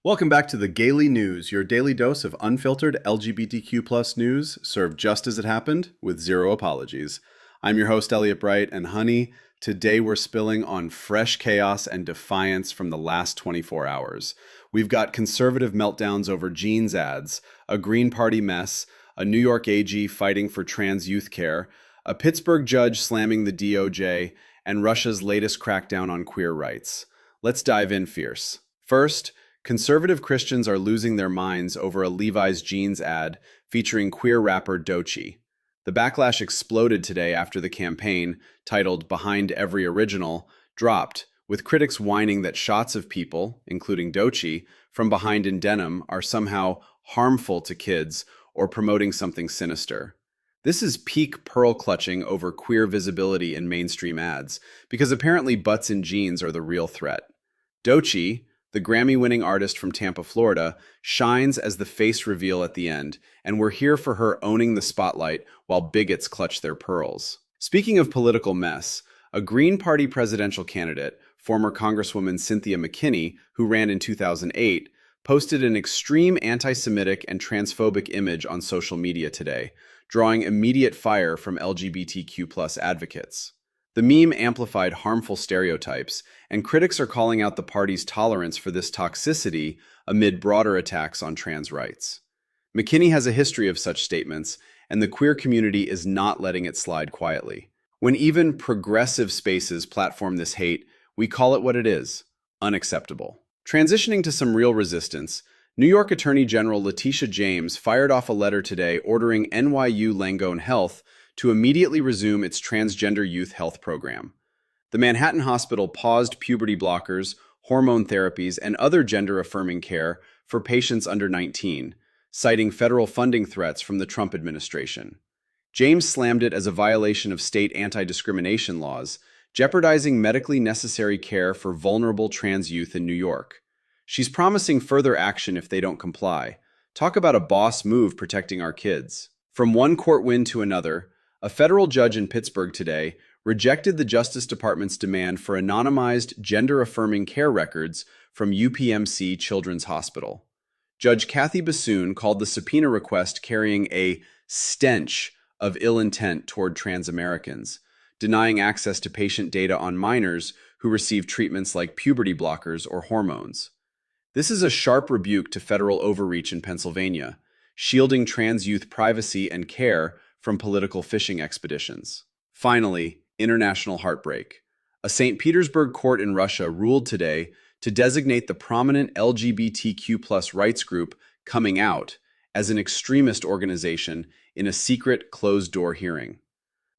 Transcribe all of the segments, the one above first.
Welcome back to the Gaily News, your daily dose of unfiltered LGBTQ plus news, served just as it happened, with zero apologies. I'm your host, Elliot Bright, and honey, today we're spilling on fresh chaos and defiance from the last 24 hours. We've got conservative meltdowns over jeans ads, a Green Party mess, a New York AG fighting for trans YouthCare, a Pittsburgh judge slamming the DOJ, and Russia's latest crackdown on queer rights. Let's dive in fierce. First, conservative Christians are losing their minds over a Levi's jeans ad featuring queer rapper Doechii. The backlash exploded today after the campaign, titled Behind Every Original, dropped, with critics whining that shots of people, including Doechii, from behind in denim are somehow harmful to kids or promoting something sinister. This is peak pearl clutching over queer visibility in mainstream ads, because apparently butts in jeans are the real threat. Doechii, the Grammy-winning artist from Tampa, Florida, shines as the face reveal at the end, and we're here for her owning the spotlight while bigots clutch their pearls. Speaking of political mess, a Green Party presidential candidate, former Congresswoman Cynthia McKinney, who ran in 2008, posted an extreme anti-Semitic and transphobic image on social media today, drawing immediate fire from LGBTQ+ advocates. The meme amplified harmful stereotypes, and critics are calling out the party's tolerance for this toxicity amid broader attacks on trans rights. McKinney has a history of such statements, and the queer community is not letting it slide quietly. When even progressive spaces platform this hate, we call it what it is: unacceptable. Transitioning to some real resistance, New York Attorney General Letitia James fired off a letter today ordering NYU Langone Health to immediately resume its transgender youth health program. The Manhattan Hospital paused puberty blockers, hormone therapies, and other gender-affirming care for patients under 19, citing federal funding threats from the Trump administration. James slammed it as a violation of state anti-discrimination laws, jeopardizing medically necessary care for vulnerable trans youth in New York. She's promising further action if they don't comply. Talk about a boss move protecting our kids. From one court win to another, a federal judge in Pittsburgh today rejected the Justice Department's demand for anonymized gender-affirming care records from UPMC Children's Hospital. Judge Kathy Bassoon called the subpoena request carrying a stench of ill intent toward trans Americans, denying access to patient data on minors who receive treatments like puberty blockers or hormones. This is a sharp rebuke to federal overreach in Pennsylvania, shielding trans youth privacy and care from political fishing expeditions. Finally, international heartbreak. A St. Petersburg court in Russia ruled today to designate the prominent LGBTQ+ rights group Coming Out as an extremist organization in a secret, closed-door hearing.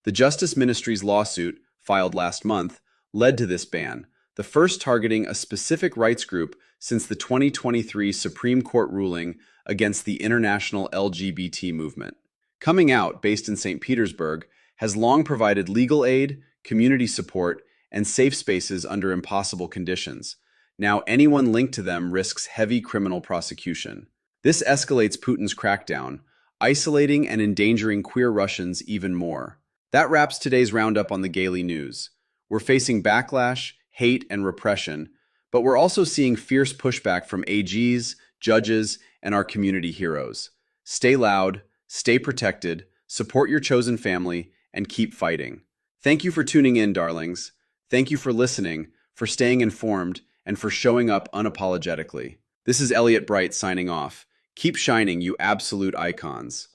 The Justice Ministry's lawsuit, filed last month, led to this ban, the first targeting a specific rights group since the 2023 Supreme Court ruling against the international LGBT movement. Coming Out, based in St. Petersburg, has long provided legal aid, community support, and safe spaces under impossible conditions. Now anyone linked to them risks heavy criminal prosecution. This escalates Putin's crackdown, isolating and endangering queer Russians even more. That wraps today's roundup on the Gaily News. We're facing backlash, hate, and repression, but we're also seeing fierce pushback from AGs, judges, and our community heroes. Stay loud, stay protected, support your chosen family, and keep fighting. Thank you for tuning in, darlings. Thank you for listening, for staying informed, and for showing up unapologetically. This is Elliot Bright signing off. Keep shining, you absolute icons.